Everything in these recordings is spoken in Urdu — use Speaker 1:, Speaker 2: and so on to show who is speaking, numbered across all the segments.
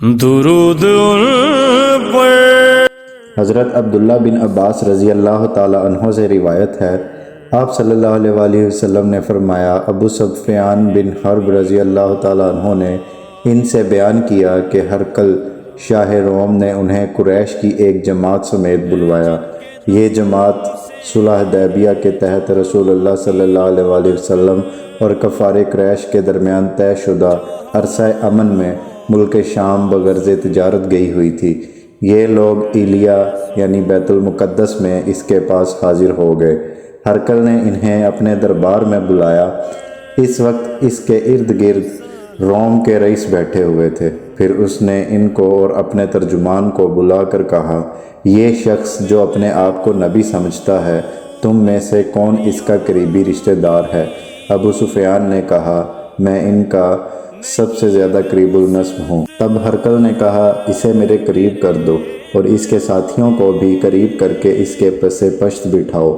Speaker 1: درود ان پر۔
Speaker 2: حضرت عبداللہ بن عباس رضی اللہ تعالی عنہ سے روایت ہے، آپ صلی اللہ علیہ وآلہ وسلم نے فرمایا، ابو سفیان بن حرب رضی اللہ تعالی عنہ نے ان سے بیان کیا کہ ہرقل شاہ روم نے انہیں قریش کی ایک جماعت سمیت بلوایا۔ یہ جماعت صلح حدیبیہ کے تحت رسول اللہ صلی اللہ علیہ وآلہ وسلم اور کفار قریش کے درمیان طے شدہ عرصہ امن میں ملک شام بغرض تجارت گئی ہوئی تھی۔ یہ لوگ ایلیا یعنی بیت المقدس میں اس کے پاس حاضر ہو گئے۔ ہرقل نے انہیں اپنے دربار میں بلایا۔ اس وقت اس کے ارد گرد روم کے رئیس بیٹھے ہوئے تھے۔ پھر اس نے ان کو اور اپنے ترجمان کو بلا کر کہا، یہ شخص جو اپنے آپ کو نبی سمجھتا ہے، تم میں سے کون اس کا قریبی رشتہ دار ہے؟ ابو سفیان نے کہا، میں ان کا سب سے زیادہ قریب النسب ہوں۔ تب ہرقل نے کہا، اسے میرے قریب کر دو اور اس کے ساتھیوں کو بھی قریب کر کے اس کے پس پشت بٹھاؤ۔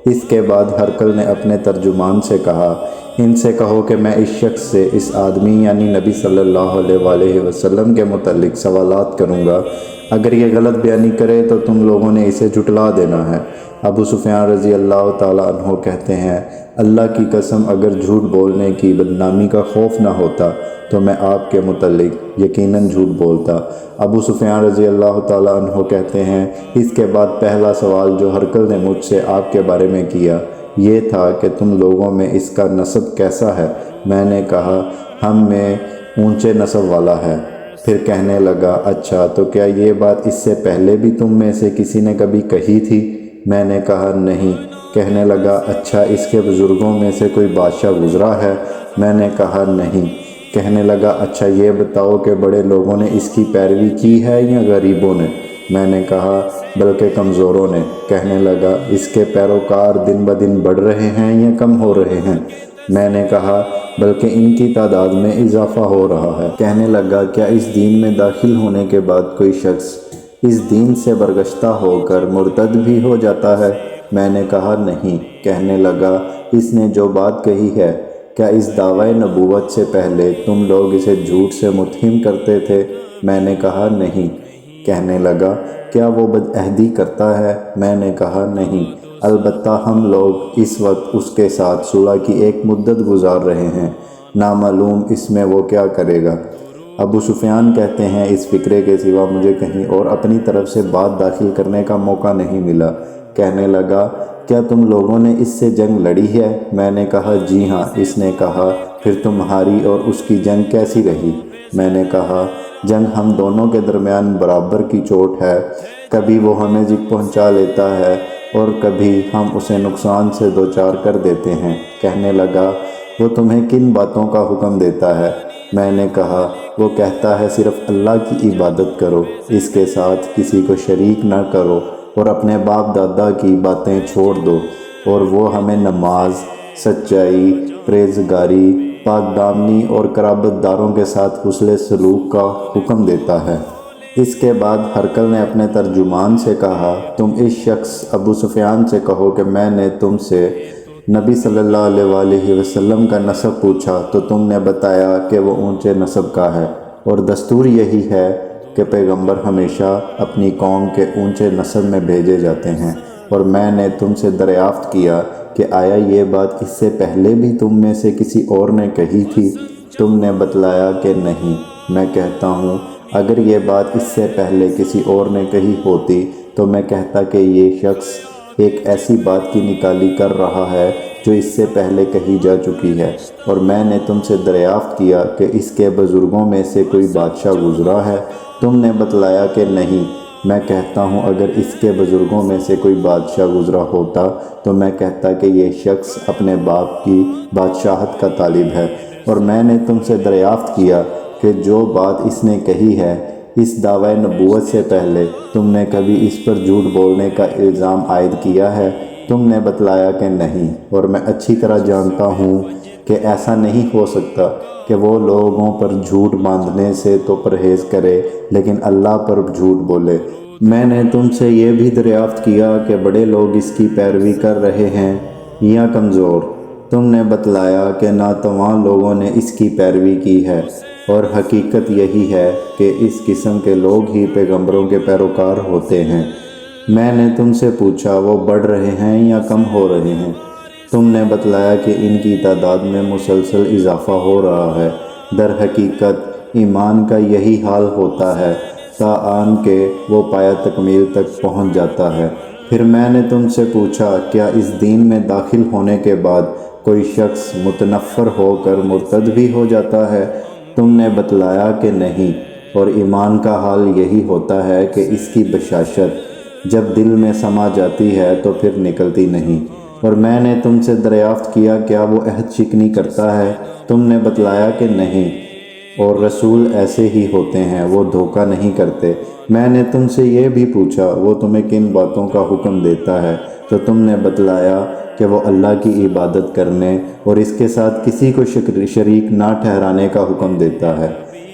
Speaker 2: اس کے بعد ہرقل نے اپنے ترجمان سے کہا، ان سے کہو کہ میں اس شخص سے اس آدمی یعنی نبی صلی اللہ علیہ وآلہ وسلم کے متعلق سوالات کروں گا۔ اگر یہ غلط بیانی کرے تو تم لوگوں نے اسے جھٹلا دینا ہے۔ ابو سفیان رضی اللہ تعالی عنہ کہتے ہیں، اللہ کی قسم اگر جھوٹ بولنے کی بدنامی کا خوف نہ ہوتا تو میں آپ کے متعلق یقیناً جھوٹ بولتا۔ ابو سفیان رضی اللہ تعالی عنہ کہتے ہیں، اس کے بعد پہلا سوال جو ہرقل نے مجھ سے آپ کے بارے میں کیا یہ تھا کہ تم لوگوں میں اس کا نسب کیسا ہے؟ میں نے کہا، ہم میں اونچے نسب والا ہے۔ پھر کہنے لگا، اچھا تو کیا یہ بات اس سے پہلے بھی تم میں سے کسی نے کبھی کہی تھی؟ میں نے کہا، نہیں۔ کہنے لگا، اچھا اس کے بزرگوں میں سے کوئی بادشاہ گزرا ہے؟ میں نے کہا، نہیں۔ کہنے لگا، اچھا یہ بتاؤ کہ بڑے لوگوں نے اس کی پیروی کی ہے یا غریبوں نے؟ میں نے کہا، بلکہ کمزوروں نے۔ کہنے لگا، اس کے پیروکار دن بدن بڑھ رہے ہیں یا کم ہو رہے ہیں؟ میں نے کہا، بلکہ ان کی تعداد میں اضافہ ہو رہا ہے۔ کہنے لگا، کیا اس دین میں داخل ہونے کے بعد کوئی شخص اس دین سے برگشتہ ہو کر مرتد بھی ہو جاتا ہے؟ میں نے کہا، نہیں۔ کہنے لگا، اس نے جو بات کہی ہے، کیا اس دعوی نبوت سے پہلے تم لوگ اسے جھوٹ سے متہم کرتے تھے؟ میں نے کہا، نہیں۔ کہنے لگا، کیا وہ بدعہدی کرتا ہے؟ میں نے کہا، نہیں، البتہ ہم لوگ اس وقت اس کے ساتھ صلح کی ایک مدت گزار رہے ہیں، نامعلوم اس میں وہ کیا کرے گا۔ ابو سفیان کہتے ہیں، اس فکرے کے سوا مجھے کہیں اور اپنی طرف سے بات داخل کرنے کا موقع نہیں ملا۔ کہنے لگا، کیا تم لوگوں نے اس سے جنگ لڑی ہے؟ میں نے کہا، جی ہاں۔ اس نے کہا، پھر تمہاری اور اس کی جنگ کیسی رہی؟ میں نے کہا، جنگ ہم دونوں کے درمیان برابر کی چوٹ ہے، کبھی وہ ہمیں پہنچا لیتا ہے اور کبھی ہم اسے نقصان سے دوچار کر دیتے ہیں۔ کہنے لگا، وہ تمہیں کن باتوں کا حکم دیتا ہے؟ میں نے کہا، وہ کہتا ہے صرف اللہ کی عبادت کرو، اس کے ساتھ کسی کو شریک نہ کرو اور اپنے باپ دادا کی باتیں چھوڑ دو، اور وہ ہمیں نماز، سچائی، پرہیزگاری، پاک دامنی اور قرابت داروں کے ساتھ حسن سلوک کا حکم دیتا ہے۔ اس کے بعد ہرقل نے اپنے ترجمان سے کہا، تم اس شخص ابو سفیان سے کہو کہ میں نے تم سے نبی صلی اللہ علیہ وآلہ وسلم کا نسب پوچھا تو تم نے بتایا کہ وہ اونچے نسب کا ہے، اور دستور یہی ہے کہ پیغمبر ہمیشہ اپنی قوم کے اونچے نسب میں بھیجے جاتے ہیں، اور میں نے تم سے دریافت کیا کہ آیا یہ بات اس سے پہلے بھی تم میں سے کسی اور نے کہی تھی؟ تم نے بتلایا کہ نہیں۔ میں کہتا ہوں، اگر یہ بات اس سے پہلے کسی اور نے کہی ہوتی تو میں کہتا کہ یہ شخص ایک ایسی بات کی نکالی کر رہا ہے جو اس سے پہلے کہی جا چکی ہے، اور میں نے تم سے دریافت کیا کہ اس کے بزرگوں میں سے کوئی بادشاہ گزرا ہے؟ تم نے بتلایا کہ نہیں۔ میں کہتا ہوں، اگر اس کے بزرگوں میں سے کوئی بادشاہ گزرا ہوتا تو میں کہتا کہ یہ شخص اپنے باپ کی بادشاہت کا طالب ہے، اور میں نے تم سے دریافت کیا کہ جو بات اس نے کہی ہے، اس دعوی نبوت سے پہلے تم نے کبھی اس پر جھوٹ بولنے کا الزام عائد کیا ہے؟ تم نے بتلایا کہ نہیں، اور میں اچھی طرح جانتا ہوں کہ ایسا نہیں ہو سکتا کہ وہ لوگوں پر جھوٹ باندھنے سے تو پرہیز کرے لیکن اللہ پر جھوٹ بولے۔ میں نے تم سے یہ بھی دریافت کیا کہ بڑے لوگ اس کی پیروی کر رہے ہیں یا کمزور؟ تم نے بتلایا کہ ناتواں لوگوں نے اس کی پیروی کی ہے۔ اور حقیقت یہی ہے کہ اس قسم کے لوگ ہی پیغمبروں کے پیروکار ہوتے ہیں۔ میں نے تم سے پوچھا وہ بڑھ رہے ہیں یا کم ہو رہے ہیں؟ تم نے بتلایا کہ ان کی تعداد میں مسلسل اضافہ ہو رہا ہے۔ در حقیقت ایمان کا یہی حال ہوتا ہے تا آن کہ وہ پایہ تکمیل تک پہنچ جاتا ہے۔ پھر میں نے تم سے پوچھا کیا اس دین میں داخل ہونے کے بعد کوئی شخص متنفر ہو کر مرتد بھی ہو جاتا ہے؟ تم نے بتلایا کہ نہیں، اور ایمان کا حال یہی ہوتا ہے کہ اس کی بشاشت جب دل میں سما جاتی ہے تو پھر نکلتی نہیں۔ اور میں نے تم سے دریافت کیا کیا وہ عہد شکنی کرتا ہے؟ تم نے بتلایا کہ نہیں، اور رسول ایسے ہی ہوتے ہیں، وہ دھوکہ نہیں کرتے۔ میں نے تم سے یہ بھی پوچھا وہ تمہیں کن باتوں کا حکم دیتا ہے؟ تو تم نے بتلایا کہ وہ اللہ کی عبادت کرنے اور اس کے ساتھ کسی کو شریک نہ ٹھہرانے کا حکم دیتا ہے،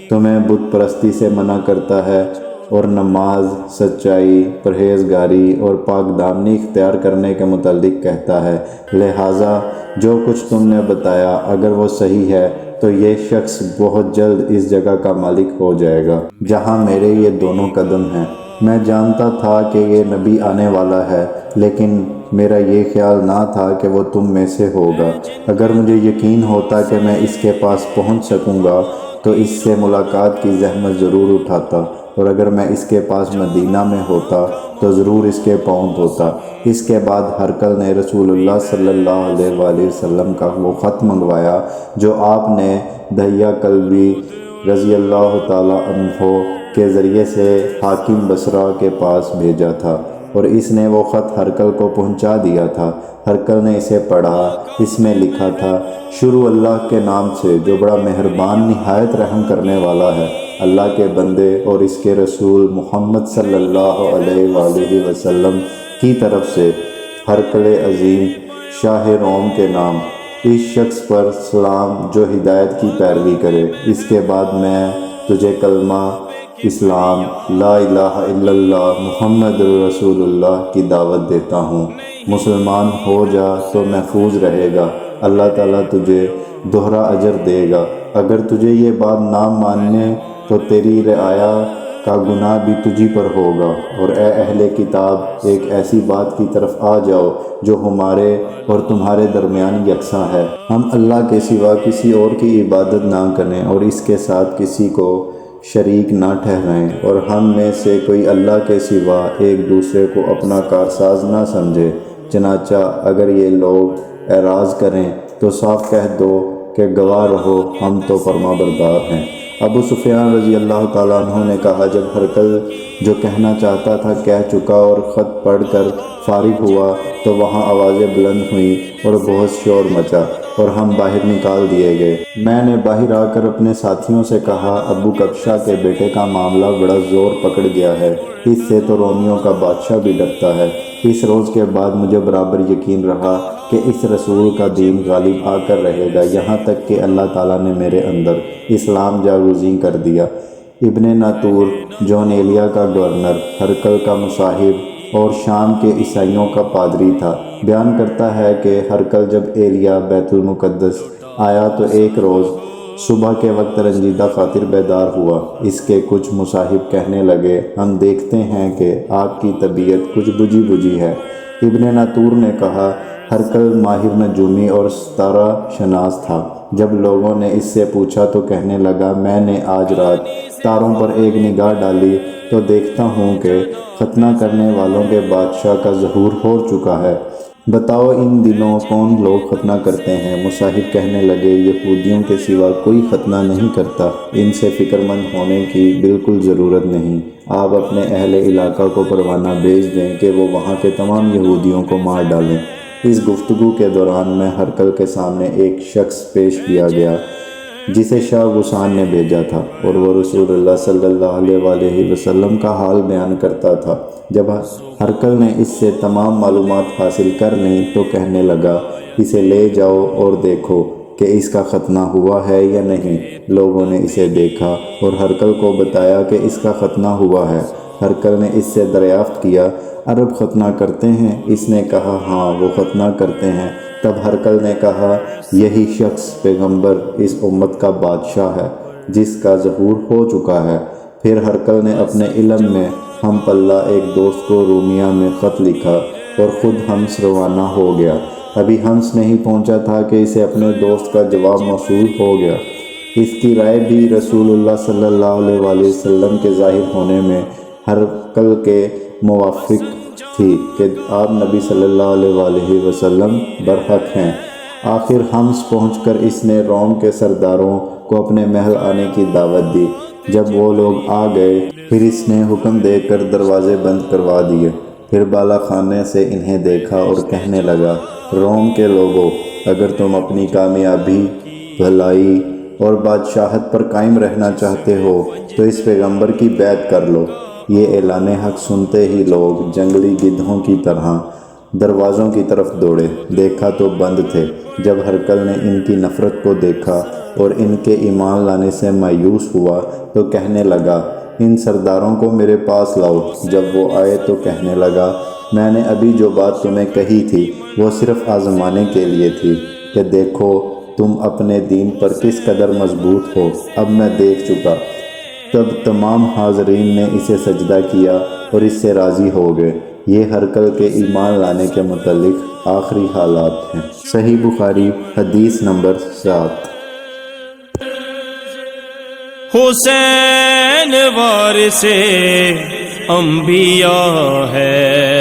Speaker 2: تمہیں بت پرستی سے منع کرتا ہے اور نماز، سچائی، پرہیزگاری اور پاک دامنی اختیار کرنے کے متعلق کہتا ہے۔ لہٰذا جو کچھ تم نے بتایا اگر وہ صحیح ہے تو یہ شخص بہت جلد اس جگہ کا مالک ہو جائے گا جہاں میرے یہ دونوں قدم ہیں۔ میں جانتا تھا کہ یہ نبی آنے والا ہے، لیکن میرا یہ خیال نہ تھا کہ وہ تم میں سے ہوگا۔ اگر مجھے یقین ہوتا کہ میں اس کے پاس پہنچ سکوں گا تو اس سے ملاقات کی زحمت ضرور اٹھاتا، اور اگر میں اس کے پاس مدینہ میں ہوتا تو ضرور اس کے پاؤں دھوتا۔ اس کے بعد ہرقل نے رسول اللہ صلی اللہ علیہ وآلہ وسلم کا وہ خط منگوایا جو آپ نے دحیہ کلبی رضی اللہ تعالیٰ عنہ کے ذریعے سے حاکم بصرہ کے پاس بھیجا تھا، اور اس نے وہ خط ہرقل کو پہنچا دیا تھا۔ ہرقل نے اسے پڑھا۔ اس میں لکھا تھا، شروع اللہ کے نام سے جو بڑا مہربان نہایت رحم کرنے والا ہے۔ اللہ کے بندے اور اس کے رسول محمد صلی اللہ علیہ وآلہ وسلم کی طرف سے ہرقل عظیم شاہ روم کے نام، اس شخص پر سلام جو ہدایت کی پیروی کرے۔ اس کے بعد میں تجھے کلمہ اسلام، لا الہ الا اللہ محمد رسول اللہ کی دعوت دیتا ہوں۔ مسلمان ہو جا تو محفوظ رہے گا، اللہ تعالیٰ تجھے دوہرا اجر دے گا۔ اگر تجھے یہ بات نہ ماننے تو تیری رعایا کا گناہ بھی تجھی پر ہوگا، اور اے اہل کتاب ایک ایسی بات کی طرف آ جاؤ جو ہمارے اور تمہارے درمیان یکساں ہے۔ ہم اللہ کے سوا کسی اور کی عبادت نہ کریں اور اس کے ساتھ کسی کو شریک نہ ٹھہرائیں، اور ہم میں سے کوئی اللہ کے سوا ایک دوسرے کو اپنا کارساز نہ سمجھے۔ چنانچہ اگر یہ لوگ اعراض کریں تو صاف کہہ دو کہ گواہ رہو ہم تو فرما بردار ہیں۔ ابو سفیان رضی اللہ تعالیٰ عنہ نے کہا جب ہرقل جو کہنا چاہتا تھا کہہ چکا اور خط پڑھ کر فارغ ہوا تو وہاں آوازیں بلند ہوئیں اور بہت شور مچا اور ہم باہر نکال دیے گئے۔ میں نے باہر آ کر اپنے ساتھیوں سے کہا ابو کبشہ کے بیٹے کا معاملہ بڑا زور پکڑ گیا ہے، اس سے تو رومیوں کا بادشاہ بھی ڈرتا ہے۔ اس روز کے بعد مجھے برابر یقین رہا کہ اس رسول کا دین غالب آ کر رہے گا، یہاں تک کہ اللہ تعالیٰ نے میرے اندر اسلام جاگزین کر دیا۔ ابن ناطور جون ایلیا کا گورنر، ہرقل کا مصاحب اور شام کے عیسائیوں کا پادری تھا، بیان کرتا ہے کہ ہرقل جب ایلیا بیت المقدس آیا تو ایک روز صبح کے وقت رنجیدہ خاطر بیدار ہوا۔ اس کے کچھ مصاحب کہنے لگے ہم دیکھتے ہیں کہ آپ کی طبیعت کچھ بجھی بجھی ہے۔ ابن ناطور نے کہا ہرقل ماہر نجومی اور ستارہ شناس تھا۔ جب لوگوں نے اس سے پوچھا تو کہنے لگا میں نے آج رات ستاروں پر ایک نگاہ ڈالی تو دیکھتا ہوں کہ ختنہ کرنے والوں کے بادشاہ کا ظہور ہو چکا ہے۔ بتاؤ ان دنوں کون لوگ ختنہ کرتے ہیں؟ مصاحب کہنے لگے یہودیوں کے سوا کوئی ختنہ نہیں کرتا، ان سے فکر مند ہونے کی بالکل ضرورت نہیں۔ آپ اپنے اہل علاقہ کو پروانہ بھیج دیں کہ وہ وہاں کے تمام یہودیوں کو مار ڈالیں۔ اس گفتگو کے دوران میں ہرقل کے سامنے ایک شخص پیش کیا گیا جسے شاہ غسان نے بھیجا تھا، اور وہ رسول اللہ صلی اللہ علیہ وآلہ وسلم کا حال بیان کرتا تھا۔ جب ہرقل نے اس سے تمام معلومات حاصل کر لیں تو کہنے لگا اسے لے جاؤ اور دیکھو کہ اس کا ختنہ ہوا ہے یا نہیں۔ لوگوں نے اسے دیکھا اور ہرقل کو بتایا کہ اس کا ختنہ ہوا ہے۔ ہرقل نے اس سے دریافت کیا عرب ختنہ کرتے ہیں؟ اس نے کہا ہاں وہ ختنہ کرتے ہیں۔ تب ہرقل نے کہا یہی شخص پیغمبر اس امت کا بادشاہ ہے۔ جس کا ظہور ہو چکا ہے۔ پھر ہرقل نے اپنے علم میں ہم پلہ ایک دوست کو رومیہ میں خط لکھا اور خود حمص روانہ ہو گیا۔ ابھی حمص نہیں پہنچا تھا کہ اسے اپنے دوست کا جواب موصول ہو گیا۔ اس کی رائے بھی رسول اللہ صلی اللہ علیہ وآلہ وسلم کے ظاہر ہونے میں ہرقل کے موافق تھی کہ آپ نبی صلی اللہ علیہ وآلہ وسلم برحق ہیں۔ آخر حمص پہنچ کر اس نے روم کے سرداروں کو اپنے محل آنے کی دعوت دی۔ جب وہ لوگ آ گئے پھر اس نے حکم دے کر دروازے بند کروا دیے۔ پھر بالا خانے سے انہیں دیکھا اور کہنے لگا، روم کے لوگوں، اگر تم اپنی کامیابی، بھلائی اور بادشاہت پر قائم رہنا چاہتے ہو تو اس پیغمبر کی بیعت کر لو۔ یہ اعلان حق سنتے ہی لوگ جنگلی گدھوں کی طرح دروازوں کی طرف دوڑے۔ دیکھا تو بند تھے۔ جب ہرقل نے ان کی نفرت کو دیکھا اور ان کے ایمان لانے سے مایوس ہوا تو کہنے لگا، ان سرداروں کو میرے پاس لاؤ۔ جب وہ آئے تو کہنے لگا، میں نے ابھی جو بات تمہیں کہی تھی وہ صرف آزمانے کے لیے تھی کہ دیکھو تم اپنے دین پر کس قدر مضبوط ہو۔ اب میں دیکھ چکا۔ تب تمام حاضرین نے اسے سجدہ کیا اور اس سے راضی ہو گئے۔ یہ ہرقل کے ایمان لانے کے متعلق آخری حالات ہیں۔ صحیح بخاری حدیث نمبر 7۔
Speaker 1: حسین وارث انبیاء ہے،